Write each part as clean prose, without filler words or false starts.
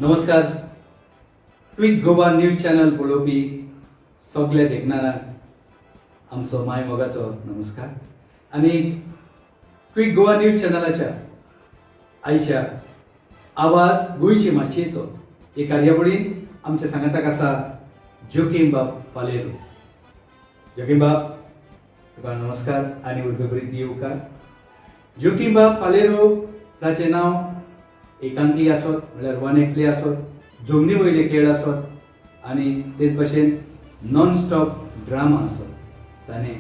नमस्कार. Quick Goa news channel पळोवपी सगळे देखणारांक आमचो माय मोगाचो नमस्कार. आनी क्विक गोवा न्यूज चॅनलाच्या आयच्या आवाज गोंयचे माचयेचो हे कार्यावळीन आमच्या सांगाताक आसा जोकीम बाब फालेरो. जोकीम बाब तुका नमस्कार आनी उर्बेभरीत येवकार. जोकीम बाब फालेरो जाचें नांव एकांकी आसत म्हळ्यार वन एक्टली आसत, जमनी वयले खेळ आसत आनी तेच भाशेन नॉन स्टॉप ड्रामा आसत. ताणें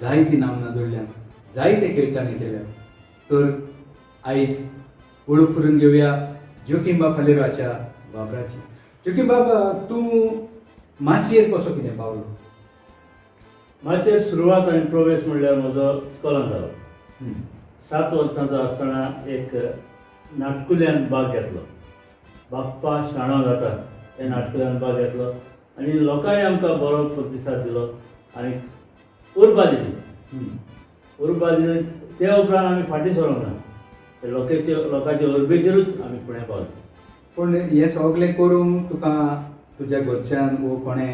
जायतीं नामनां जोडल्यात, जायते खेळ ताणें केल्यात. तर आयज वळख करून घेवया जोकीम बाब फालेराच्या वावराची. जोकीम बाब, तूं माचयेर कसो कितें पावलो? माचयेर सुरवात आनी प्रवेश म्हणल्यार म्हजो इस्कॉलान जालो. 7 वर्सांचो आसतना एक नाटकुल्यांत भाग घेतलो. बाप्पा शाणो जाता हे नाटकुल्यांत भाग घेतलो आनी लोकांनी आमकां बरो प्रतिसाद दिलो आनी उर्बा दिली. उर्बा दिली त्या उपरांत आमी फाटीं सरोंक ना. लोकांच्या उर्बेचेरूच आमी फुडें पावले. पूण हे सगळें करूंक तुका तुज्या घरच्यान वो कोणें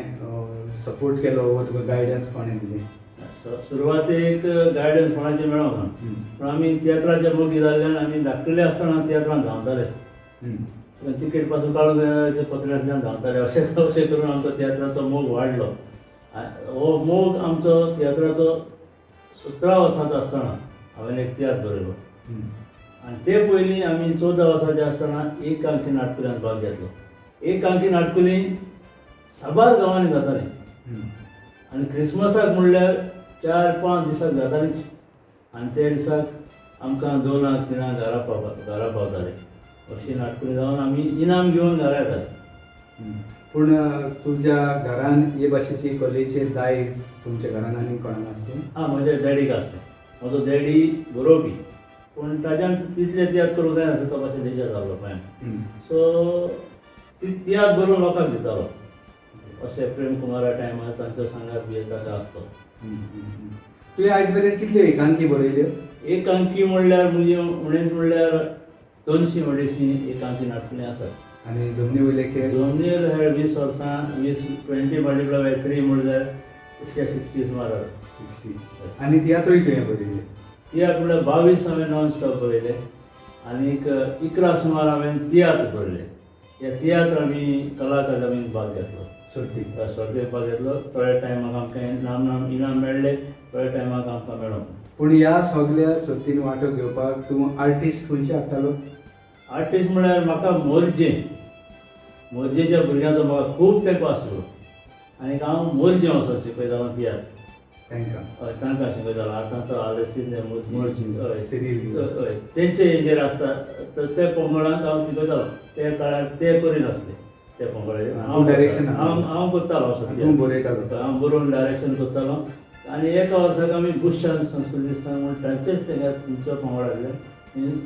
सपोर्ट केलो वो तुका गायडन्स कोणें दिलें? सुरवातेक गायडन्स कोणाचें मेळोंक ना. पूण आमी तियात्राचे मोगी जाल्ल्यान आमी धाकटुले आसतना तियात्रांत धांवताले. तिकेट पासून काडून ते पत्र्यांतल्यान धांवताले. अशें करून आमचो तियात्राचो मोग वाडलो. हो मोग आमचो तियात्राचो 17 वर्सांचो आसतना हांवें एक तियात्र बरयलो. आनी ते पयलीं आमी 14 वर्सांचे आसतना एकांकी नाटकुल्यांत भाग घेतलो. एकांकी नाटकुलीं साबार गांवांनी जातालीं आनी क्रिसमसाक म्हणल्यार 4-5 दिसाक जातालींच. आनी त्या दिसाक आमकां 2-3 घरा पावताले. अशीं नाटकुली जावन आमी इनाम घेवन घरा येताले. पूण तुज्या घरान हे भाशेची कलेचेर दायज तुमच्या घरान आनी कोणाक आसलें? म्हज्या डॅडीक आसलें. म्हजो डॅडी बरोवपी, पूण ताच्यान तितलें तियात्र करूंक जायना तो मातशें डेंजर जाल्लो पळय. सो तियात्र बरोवन लोकांक दितालो. अशें प्रेम कुमारा टायमार तांचो सांगात बी ताका आसतो. तुवें आयज मेरेन कितल्यो एकांकी बरयल्यो? एकांकी म्हणल्यार म्हणीच म्हणल्यार 200-250 एकांकी नाटकुलीं आसात. आनी जमनी वयले खेळ? जमनी वयले 20 वर्सां 20 मल्टिप्लाय बाय 3 म्हणल्यार 60 सुमार. 60. आनी तियात्रूय तुवें बरयले? तियात्र म्हणल्यार 22 हांवें नॉन स्टॉप बरयले आनीक 11 सुमार हांवें तियात्र बरयले. ह्या तियात्र आमी कला अकादमींत भाग घेतलो. सर्तीक भाग घेतलो. थोड्या टायमाक आमकां इनाम मेळ्ळे, थोड्या टायमाक आमकां मेळोंक. पूण ह्या सगळ्या सर्तीन वांटो घेवपाक तूं आर्टिस्ट खंयचे हाडटालो? आर्टिस्ट म्हणल्यार म्हाका मोरजेच्या भुरग्यांचो म्हाका खूब तेंको आसलो आनीक हांव मोरजे वचोन शिकयतालो तियात्र. तांकां शिकयतालो. आतां तो आलसिंदे मोरजी सिरियल तेंचे हेजेर आसता तर ते पंगडांक हांव शिकयतालो. ते काळार ते करिनासले ते पंगडाचेर. हांव करतालो हांव बरोवन डायरेक्शन करतालो. आनी एका वर्साक आमी भुशण संस्कृती संघ म्हूण तांचेच तेंच्या पंगडांतल्यान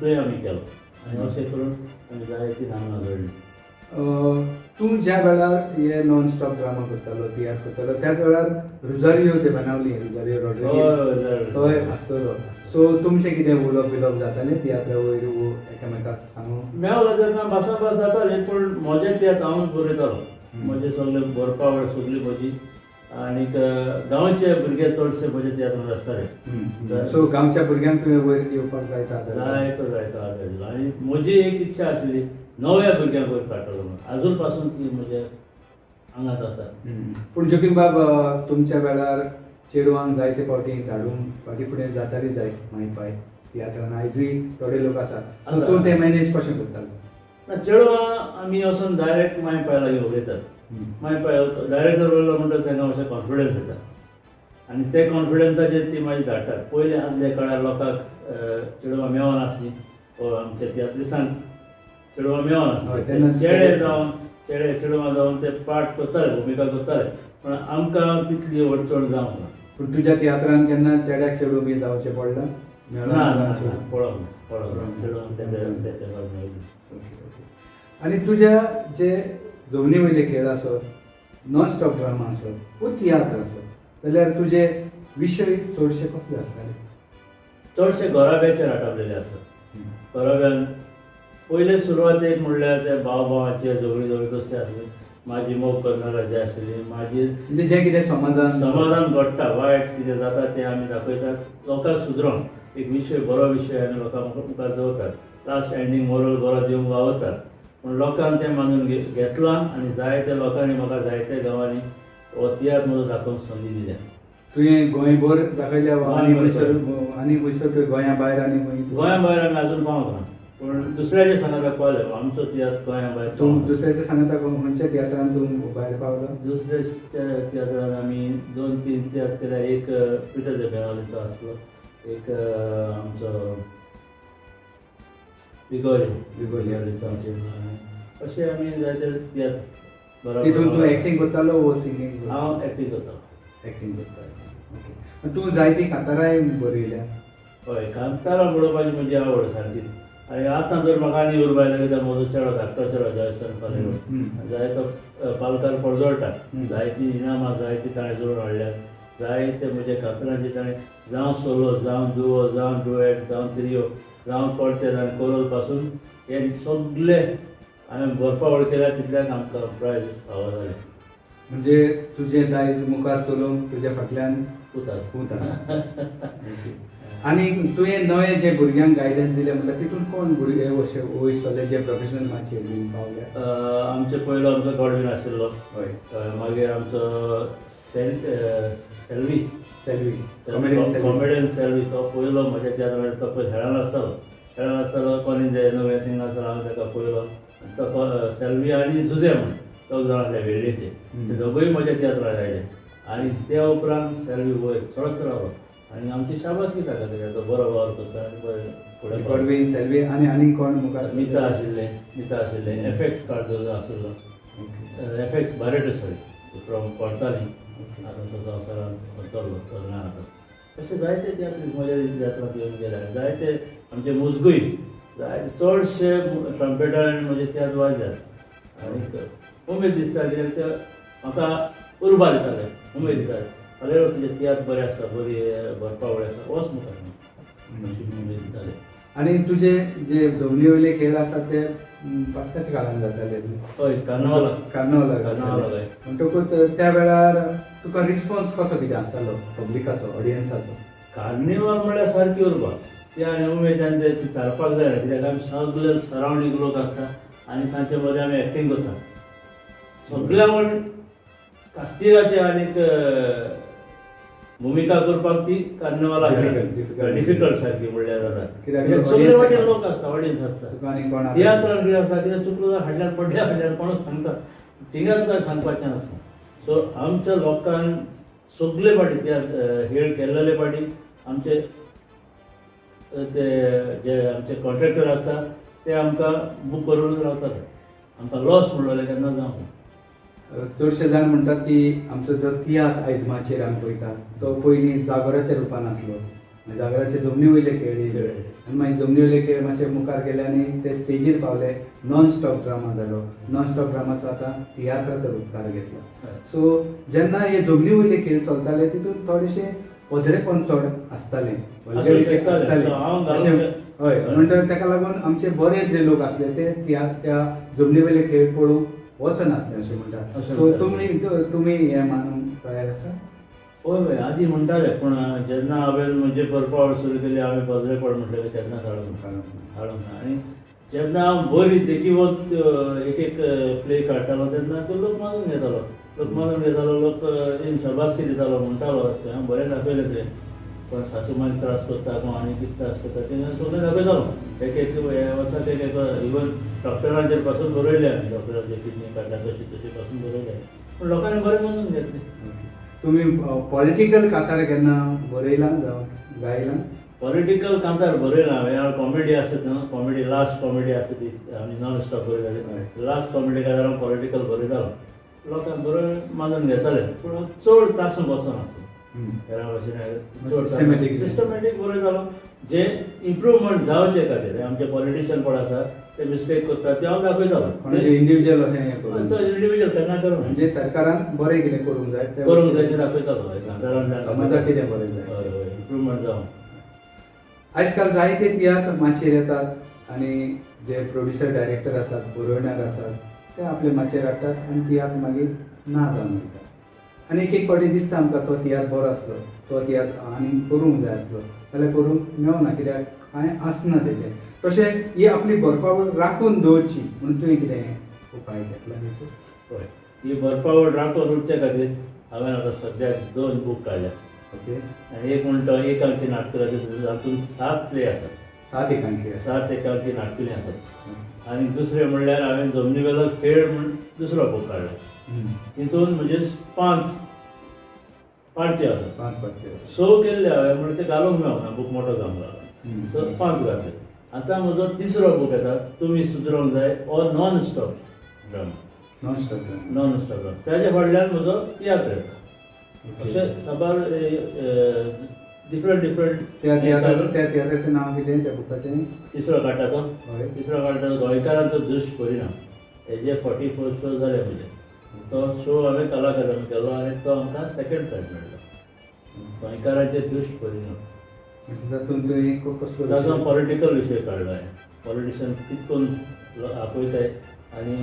थंय आमी केलो. आनी अशें करून आमी जायतीं नामनां जोडलीं. तूं ज्या वेळार हे नॉन स्टॉप ड्रामा करतालो, तियात्र करतालो, त्याच वेळार रुजारियो ते बनावली, रुजारियो रॉड्रिगीज तोय आसतलो. सो तुमचें कितें उलोवप बिलोवप जातालें तियात्रा वयर एकामेकाक सांगूंक? मेळोन तेन्ना भास जाताली. पूण म्हजें तियात्र हांवूच बरयतालो. म्हजें सगळें बरोवपा वेळ सगळी म्हजी. आनीक गांवचे भुरगे चडशे म्हजे तियात्रांत आसताले. सो गांवच्या भुरग्यांक तुवें वयर येवपाक जायता? जायतो. आनी म्हजी एक इच्छा आशिल्ली नव्या भुरग्यांक वयर काडटलो म्हणून. आजून पासून ती म्हज्या आंगात आसा. पूण जोकीम बाब, तुमच्या वेळार चेडवांक जायते फावटी धाडून फाटीं फुडें जाताली जाय मायपाय तियात्रान. आयजूय थोडे लोक आसात. सो तूं तें मॅनेज कशें करतालो? चेडवां आमी वचून डायरेक्ट मायपाय लागीं उलयतात. मायपाय डायरेक्टर उलयलो म्हणटा तांकां अशें कॉन्फिडन्स येता आनी ते कॉन्फिडन्साचेर ती मागीर धाडटात. पयलीं आदल्या काळार लोकांक चेडवां मेळनासलीं. आमच्या तियात्रिसांक चेडवां मेळनासलीं. चेडवां जावन ते पाठ करताले, भुमिका करताले. पूण आमकां तितली वडचड जावंक ना. पूण तुज्या तियात्रान केन्ना चेड्याक चेडू बी जावचें पडलां? पळोवंक चेडवां. आनी तुज्या जे जमनी वयले खेळ आसत, नॉन स्टॉप ड्रामा आसत वो तियात्र आसत, जाल्यार तुजे विशय चडशे कसले आसताले? चडशे घोराब्याचेर आटावलेले आसत. घोराब्यान पयले सुरवातेक म्हणल्यार ते भाव भावाचे झगडी झगडी कसले आसले, माझी मोग करणाराचे आशिल्ली, माझी म्हणजे जे कितें समाजान घडटा वायट कितें जाता तें आमी दाखयतात, लोकांक सुदरोवंक एक विशय बरो विशय आमी लोकांक मुखार दवरतात, लास्ट एंडींग मोरल बरो दिवंक वावरतात. पूण लोकांक तें मानून घेतलां आनी जायत्या लोकांनी म्हाका जायत्या गांवांनी हो तियात्र म्हजो दाखोवंक संदी दिल्या. तुवें गोंयभर दाखयल्या आनी खंयसर तुवें गोंया भायर आनी गोंया भायर आमी आजून पावूंक ना, पूण दुसऱ्याच्या सांगाता पावले आमचो तियात्र गोंया भायर तूं पावूंक ना. दुसऱ्याच्या सांगता खंयच्या तियात्रान तूं भायर पावलो? दुसऱ्या तियात्रान आमी 2-3 तियात्र केल्या. एक पिटर द बेनावलीचो आसलो, एक आमचो बिगोलिचो आशिल्लो. अशें आमी जायते तियात्र तितून तूं एक्टींग करतालो वो सिंगींग? हांव एक्टींग करतालो. एक्टींग करतालो. ओके. तूं जायती कांतारांय बरयल्या? हय, कांतारां बरोवपाची म्हजी आवड सारकी. आनी आतां जर म्हाका आनी उरबायलो कित्याक म्हजो चेडो धाकटो चेडो जयसन फालें जायतो पालकार पडजोळटा. जायतीं इनामां जायतीं ताणें जोडून हाडल्यात. जायते म्हजे कांतारांचे ताणें जावं सोलो, जावं दुओ, जावं डुएट, जावं त्रियो, जावं कॉर्तेज आनी कोरल पासून हे सगळे हांवें भरपावळ केल्या, तितल्याक आमकां प्रायज फावो जालें. म्हणजे तुजें दायज मुखार चलोवंक तुज्या फाटल्यान उतार खूब आसा. आनी तुवें नवे जे भुरग्यांक गायडन्स दिले म्हणटा तितून कोण भुरगे अशे वयसले जे प्रोफेशनल माचयेर बीन पावल्या? आमचे पयलो आमचो गॉडवीन आशिल्लो. हय. मागीर आमचो सेल्वी सेल्वी कॉमेडियन सेल्वी, तो पयलो म्हज्या तियात्रांत. तो पयलीं खेळान आसतालो कोणी नवे थिंग आसतालो, हांवें ताका पयलो. तो सेल्वी आनी जुजे म्हण दोग जाण आसले वेल्लेचे, ते दोगूय म्हज्या तियात्रांत आयले. आनी त्या उपरांत सेल्वी वयर चडत रावलो आनी आमची शाबासकी ताका कित्याक तो बरो वावर करता आनी बरें फुडें गॉडवीन सेल्वी आनी कोण मुखार? मिता आशिल्ले, एफएक्स कार्दोजो आशिल्लो, एफएक्स बारेटो सॉरी फ्रॉम कोर्तालीं, आतां तो संवसारांत वतलो ना आतां. अशे जायते तियात्र म्हज्या तियात्रांत येवन गेले. जायते आमचे मुजगूय जायते चडशे ट्रम्पेटान म्हजे तियात्र वाजल्यात. आनी उमेद दिसता कित्याक ते म्हाका उर्बा दिताले, उमेद दिताले. अरे तुजें तियात्र बरें आसा, बरी भरपावळी आसा, वच मुखार अशी उमेद दिताले. आनी तुजे जे जमनी वयले खेळ आसात ते पासकाच्या काळान जाताले? हय, कार्नावालाक म्हणटकूच त्या वेळार तुका रिस्पॉन्स कसो कितें आसतालो पब्लिकाचो, ऑडियन्साचो? कार्निवाल म्हळ्यार सारकी उरबा ती आनी उमेद आनी ते चितारपाक जाय कित्याक आमी सगळे सरावंडींग लोक आसता आनी तांचे मदें आमी एक्टींग करता. सगळ्या म्हण कास्तिगाचे आनीक भुमिका करपाक ती कार्निवालाक डिफिकल्ट सारकी म्हणल्यार जाता. कित्याक सगळे वाटेन लोक आसता, ऑडियन्स आसता. तियात्रान कितें आसता, कितें चुकलो जाल्यार हाडल्यार पडल्या हाडल्यार कोणूच सांगता, थिंगा तुका सांगपाचें नासता. सो आमच्या लोकांक सगळे पाटी हेळ केल्लेले पाटी आमचे ते जे आमचे कॉन्ट्रॅक्टर आसता ते आमकां बूक करून रावताले. आमकां लॉस म्हणलें केन्ना जावं. चडशे जाण म्हणटात की आमचो जो तियात्र आयज माचयेर आमी पळयतात तो पयलीं जागोराच्या रुपान आसलो. जागराचे जमनी वयले खेळ येयले आनी मागीर जमनी वयले खेळ मातशे मुखार गेले आनी ते स्टेजीर पावले. नॉन स्टॉप ड्रामा जालो. नॉन स्टॉप ड्रामाचो आतां तियात्राचो रूपकार घेतला. सो जेन्ना हे जमनी वयले खेळ चलताले तितून थोडेशे पजरेपण चड आसतालें, हय. म्हणटकच ताका लागून आमचे बरे जे लोक आसले ते त्या जमनी वयले खेळ पळोवंक वचनासले अशें म्हणटात. सो तुमी हे मानूंक तयार आसा? हय हय, आदीं म्हणटाले पूण जेन्ना हांवें म्हणजे भरपावळ सुरू केली हांवें पजरेपण म्हटलें तेन्नाच हाडूंक ना. आनी जेन्ना हांव बरी देखीवत एक प्ले काडटालो तेन्ना तो लोक मानून घेतालो. लोक शाबासकी दितालो, म्हणटालो हांवें बरें दाखयलें तें. कोण सासू मागीर त्रास करता, कोण आनी कितें त्रास करता तें सगळें दाखयतालो. एक वर्साक एक इवन डॉक्टरांचेर पासून बरयलें आमी, डॉक्टरांचे किडनी काडटा तशी पासून बरयलें. पूण लोकांनी बरें मानून घेतलें. तुमी पॉलिटिकल कांतार केन्ना बरयलां जावं गायलां? पॉलिटिकल कांतार बरयलां हांवें. कॉमेडी आसता न्हू, कॉमेडी लास्ट कॉमेडी आसता ती आमी नॉन स्टॉप बरयताले. लास्ट कॉमेडी कांतार हांव पॉलिटिकल बरयतालो. लोकांक बरें मानून घेताले पूण चड तासून बसोन आसता. सिस्टमॅटीक बरयतालो. जे इम्प्रुवमेंट जावचे खातीर आमचे पॉलिटिशियन कोण आसा ते मिस्टेक करता ते हांव दाखयतालो. इंडिव्हिज्युअल केन्ना करूं म्हणजे सरकारान बरें कितें करूंक जाय ते दाखयतालो. समाजाक कितें बरें जाय, हय हय, इम्प्रुवमेंट जावं. आयज काल जायते तियात्र माचयेर येतात आनी जे प्रोड्युसर डायरेक्टर आसात बरोवणार आसात ते आपले माचेर हाडटात आनी तियात्र मागीर ना जावन वयता आनी एक फावटी दिसता आमकां तो तियात्र बरो आसलो तो तियात्र आनी करूंक जाय आसलो जाल्यार करूंक मेळना कित्याक कांय आसना तेजें तशें ही आपली बरपावळ राखून दवरची म्हणून तुवें कितें उपाय घेतला तेचो हय ही बरपावळ राखून उरचे खातीर हांवें आतां सद्याक 2 बूक काडल्या ओके आनी एक म्हणटा एक अंकी नाटकाचे हातून 7 प्ले आसात 7 एकांकी आसा 7 एकांकी नाटकुलीं आसात आनी दुसरें म्हणल्यार हांवें जमनीवेलो खेळ म्हूण दुसरो बूक काडला तितून म्हणजे 5 पार्टी आसात 5 पार्टी आसा 6 केल्ले हांवें म्हणून ते घालूंक मेळना बूक मोठो जावंक लागलो सो 5 घातले आतां म्हजो तिसरो बूक येता तुमी सुदरोंक जाय or non stop drama non stop non stop drama ताजे फाटल्यान म्हजो तियात्र येता अशें साबार डिफरंट त्या तियात्राचें नांव कितें त्या बुकाचें तिसरो काडटा तो हय तिसरो काडटा गोंयकारांचो दुश्परिणाम हेजे 44 शो जाले म्हजे तो शो हांवें कलाकारान केलो आनी तो आमकां सेकंड प्रायज मेळ्ळो गोंयकारांचे दुश्परिणाम म्हणजे तातूंत तुवें कसलो तातूंत पॉलिटिकल विशय काडलो हांवें पॉलिटिशियन कितकोन आपयताय आनी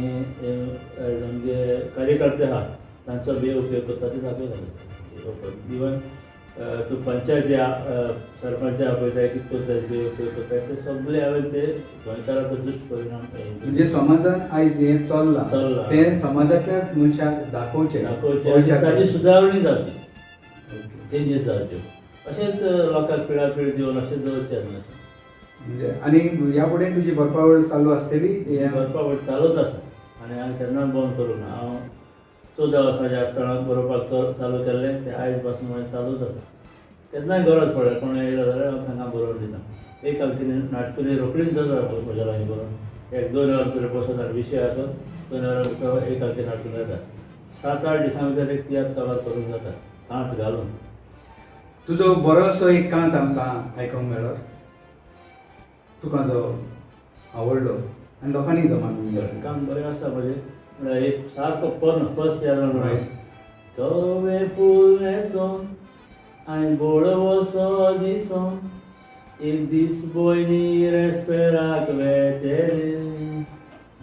म्हणजे कार्यकर्ते आहा तांचो बेउपयोग करता ते दाखयता इवन तूं पंचायती सरपंच आपयताय कितको बेउपयोग करताय ते सगळे हांवें ते गोंयकारांचो दुश्परिणाम म्हणजे समाजान आयज हें चल्लां. चल्लां तें समाजांतल्या मनशाक दाखोवचें दाखोवचे ताची सुदारणी जावची चेंजीस जावच्यो अशेंच लोकांक पिळापीळ दिवन अशें दवरचें न्हू म्हणजे आनी ह्या फुडें तुजी बरपावळ चालू आसतली बरपावळ चालूच आसा आनी हांवें केन्नाच बंद करूंक ना हांव 14 वर्सांचें आसतना बरोवपाक चालू केल्लें तें आयज पासून हांवें चालूच आसा केन्नाय गरज पडल्यार कोण येयलो जाल्यार हांव तांकां बरोवन दिता एक अंकी नाटकुली रोखडीच जाता म्हज्या लागीं बरोवन 1-2 वर तरी बसत आनी विशय आसत 2 वरां भितर एक अंकी नाटकूल जाता 7-8 दिसां भितर एक तियात्र कवर करूंक जाता कांत घालून तुजो बरोसो एक कांत आमकां आयकोंक मेळ्ळो तुका जो आवडलो आनी लोकांनी जमान काम बरें आसा म्हजें म्हळ्यार एक सारको पर्ण फर्स्ट इयरान हय. चवे फूल न्हेसोन आयज बोडवोसो दिसोन एक दीस भयणी रेस्पेराक वेतेले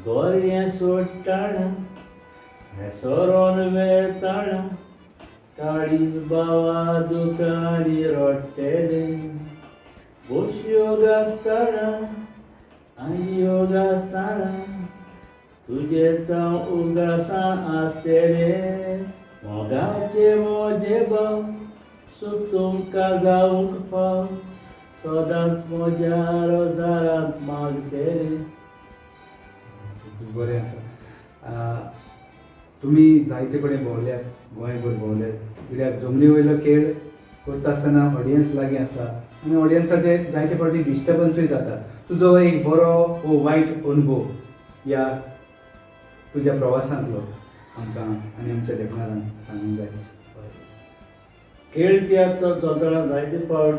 गोरयें सोडटाना हेसोरोन वेताना काळीज बावा दुकानी रोडटेले बोशयो गासताना आयो गासताना तुजे चाव उगासां आसतेले मोगाचे मोजे भाव सूख तुमकां जावंक फाव सदांच म्हज्या रोजारांत मागतेले बरें आसा तुमी जायते कडेन भोंवल्यात गोंयभर भोंवल्यात कित्याक जमनी वयलो खेळ करता आसतना ऑडियन्स लागीं आसा आनी ऑडियन्साचे जायते फावटी डिस्टर्बन्सूय जाता तुजो एक बरो वो वायट अनुभव ह्या तुज्या प्रवासांतलो आमकां आनी आमच्या देखणारांक सांगूंक जाय खेळ तियात्र चलतना जायते फावट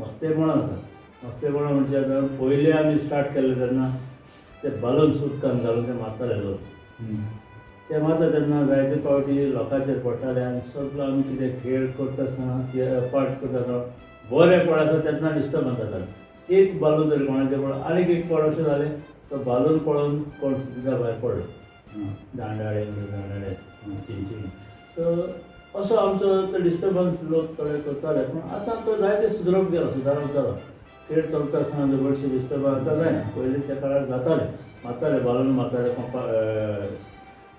मस्तेपणां जाता मस्तेपणां म्हणजे आतां पयलीं आमी स्टार्ट केल्ले तेन्ना ते बालून्स उदकान घालून ते मारताले लोक ते मारता तेन्ना जायते फावटी लोकांचेर पडटाले आनी सगळो आमी कितें खेळ करता आसतना पार्ट करता आसतना बरें पड आसा तेन्ना डिस्टर्बन्स जाताले एक बालून जरी कोणाचें पड आनीक एक पड अशें जालें तो बालून पळोवन कोण सुद्दां भायर पडलो दांडाळे चिंचिणी सो असो आमचो तो डिस्टर्बन्स लोक थोडे करताले पूण आतां तो जायते सुदरप सुदारप जालो खेळ चलता आसतना चडशे डिस्टर्बन्स आतां जायना पयलीं त्या काळार जाताले मारताले बालून मारताले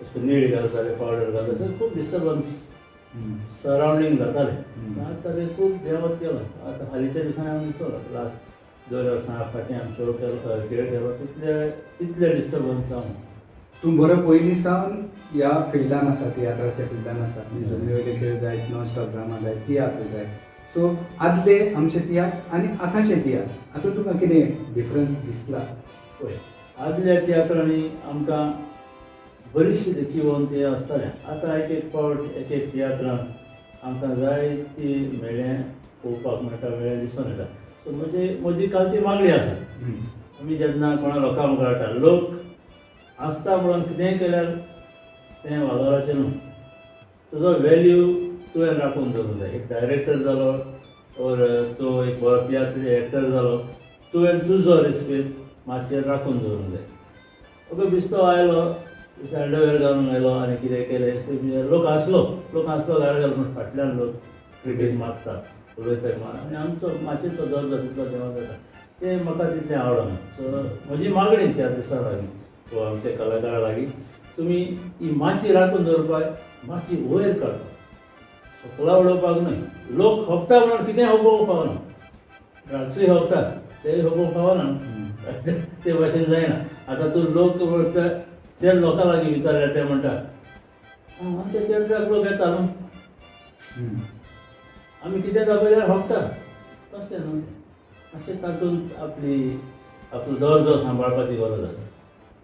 अशें करून नीळ घालताले पावडर घालताले अशें खूब डिस्टर्बन्स सरावंडींग जातालें आतां तें खूब देंवत गेलो आतां हालींच्या दिसांनी हांव दिसलो लास्ट 2 वर्सां फाटीं हांवें शो केलो खेळ केलो तितले डिस्टर्बन्स जावन तूं बरो पयलीं सावन ह्या फिल्डान आसा तियात्राच्या फिल्डान आसा जमनी वयले खेळ जाय नॉन स्टॉप ड्रामा जाय तियात्र जाय सो आदले आमचे तियात्र आनी आतांचे तियात्र आतां तुका कितें डिफरन्स दिसला पळय आदल्या तियात्रांनी आमकां बरीचशी देखीवन ते आसतालें आतां एक फावट एक तियात्रांत आमकां जाय ती मेळ्ळें पळोवपाक मेळटा वेळ दिसून येता सो म्हजी कालची मागणी आसा आमी जेन्ना कोणा लोकां मुखार हाडटा लोक आसता म्हणून कितेंय केल्यार तें वालोराचें न्हू तुजो वॅल्यू तुवें राखून दवरूंक जाय एक डायरेक्टर जालो ओर तूं एक बरो तियात्र एक्टर जालो तुवें तुजो रेस्पेद माचयेर राखून दवरूंक जाय. ओके बिस्तो आयलो अंडरवेअर घालून आयलो आनी कितें केलें ते लोक आसलो घरा घालून फाटल्यान लोक क्रिकेट मारता उलयतात आनी आमचो माचयेचो दर्जो तितलो देंवत जाता तें म्हाका तितलें आवडना. सो म्हजी मागणी त्या दिसा लागीं वो आमच्या कलाकारा लागीं तुमी ही माची राखून दवरपाक माची वयर काडपाक सकला उडोवपाक न्हय. लोक होपता म्हणून कितें होपोवंक पावना रातचोय होपता तेय होपोवंक पावना ते भाशेन जायना. आतां तूं लोक म्हणटा ते लोकां लागीं विचारल्यार ते म्हणटा आमच्या चर्चाक लोक येता न्हू आमी कितें दाखयल्यार होपता तशें न्हू. अशें तातूंत आपलो दर्जो सांबाळपाची गरज आसा.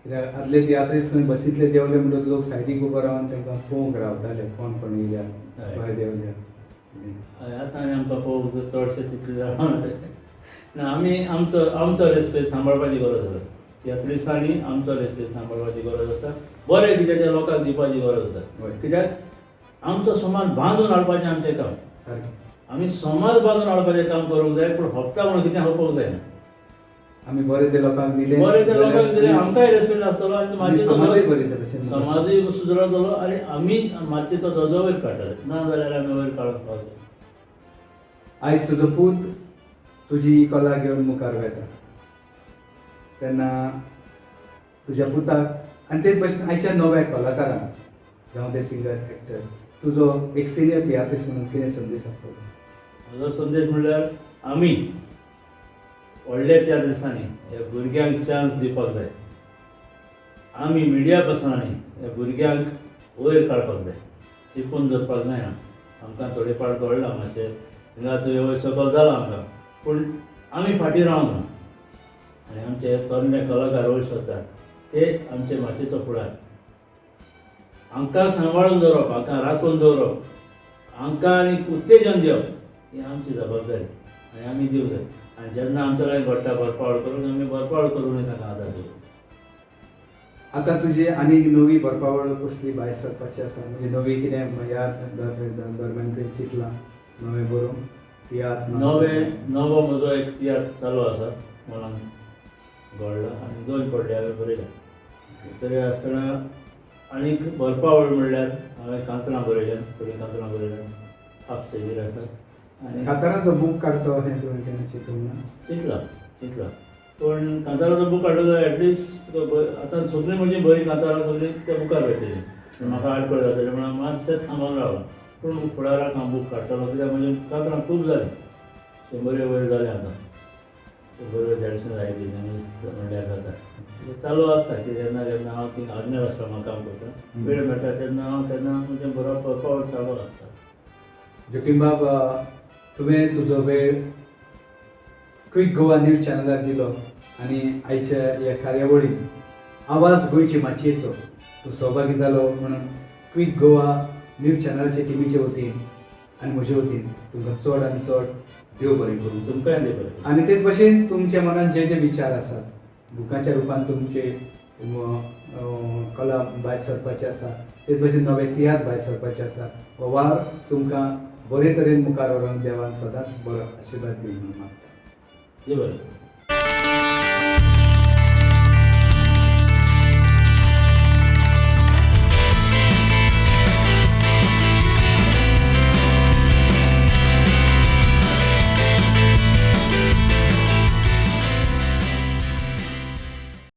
कित्याक आदले तियात्रीस खंय बसींतले देंवले म्हणटच लोक सायडीक उबो रावन तांकां पळोवंक रावताले कोण येयल्या खंय देंवल्या. आतां आमकां पळोवंक चडशे तितले जावना. आमी आमचो रेस्पेद सांबाळपाची गरज आसा. तियात्रिस्तांनी आमचो रेस्पेद सांबाळपाची गरज आसा. बरें कितें त्या लोकांक दिवपाची गरज आसा. कित्याक आमचो समाज बांदून हाडपाचें आमचें काम. आमी समाज बांदून हाडपाचें काम करूंक जाय पूण होपता म्हणून कितें होपोवंक जायना. आमी बरें ते लोकांक दिलें बरें त्या लोकांक दिलें आमकांय रेस्पेद आसतलो आनी आनी मातशें समाजूय बरे तशें समाजूय सुदरतलो आनी आमी मातशेचो दर्जो वयर काडटले ना जाल्यार आमी वयर काडूंक पावतले. आयज तुजो पूत तुजी कला घेवन मुखार वता तेन्ना तुज्या पुताक आनी तेच भशेन आयच्या नव्या कलाकारांक जावं ते सिंगर एक्टर तुजो एक सिनियर तियात्रीस्ट म्हणून कितें संदेश आसतलो? म्हजो संदेश म्हणल्यार आमी व्हडल्या त्या दिसांनी ह्या भुरग्यांक चान्स दिवपाक जाय. आमी मिडिया पर्सनांनी ह्या भुरग्यांक वयर काडपाक जाय. चिपून दवरपाक जायना. आमकां थोडे पाड कळटा मातशें हिंगा तुवें वयर सकयल जाला आमकां पूण आमी फाटीं रावंक ना आनी आमचे तरणे कलाकार वयर सरतात ते आमचे माचयेचो फुडार. हांकां सांबाळून दवरप हांकां राखून दवरप हांकां आनीक उत्तेजन दिवप ही आमची जबाबदारी आनी आमी दिवंक जाय. आनी जेन्ना आमच्या कडेन घडटा बरपावळ करून आमी बरपावळ करून ताका आदार दिवप. आतां तुजी आनीक नवी बरपावळ कसली भायर सरपाची आसा म्हणजे नवी कितें ह्या दरम्यान तुवें चिंतलां नवें बरोवंक तियात्र नवो म्हजो एक तियात्र चालू आसा मनान घडला आनी 2 फावटी हांवें बरयल्या. तरी आसतना आनीक बरपावळ म्हणल्यार हांवें कांतरां बरयल्यात थोडीं कांतरां बरयल्यात हाफ स्टेजीर आसा आनी कांताराचो बूक काडचो हें तुवें केन्ना चिंतूंक ना? चिंतलां पूण कांताराचो बूक काडलो जाल्यार एटलिस्ट आतां सगळीं म्हजी बरीं कांतारां सगळीं त्या बुकार वयतलीं म्हाका आडखळ जातली म्हणून मातशें थांबोवन रावलां. पूण फुडाराक हांव बूक काडटलो कित्याक म्हजी कांतरां खूब जालीं 100 वयर जालीं आतां 150 जायतीं म्हणल्यार जाता. चालू आसता की जेन्ना जेन्ना हांव थिंग अज्ञान आश्रमांत काम करता वेळ मेळटा तेन्ना हांव केन्ना म्हजें बरोवपावळ चालू आसता. जोकीम बाब तुवें तुजो वेळ क्विक गोवा न्यूज चॅनलाक दिलो आनी आयच्या ह्या कार्यावळीक आवाज गोंयचे माचयेचो तूं सहभागी जालो म्हणून क्विक गोवा न्यूज चॅनलाचे टिमीचे वतीन आनी म्हजे वतीन तुमकां चड आनी चड देव बरें करूं. तुमकांय देव बरें करूं. आनी तेच भशेन तुमच्या मनान जे जे विचार आसात बुकाच्या रुपान तुमचे कला भायर सरपाचे आसा तेच भशेन नवे तियात्र भायर सरपाचे आसा हो वार तुमकां बरे तरेन मुखार व्हरोन देवान सदांच बरो आशिर्वाद दिवं म्हणून मागता. देव बरें.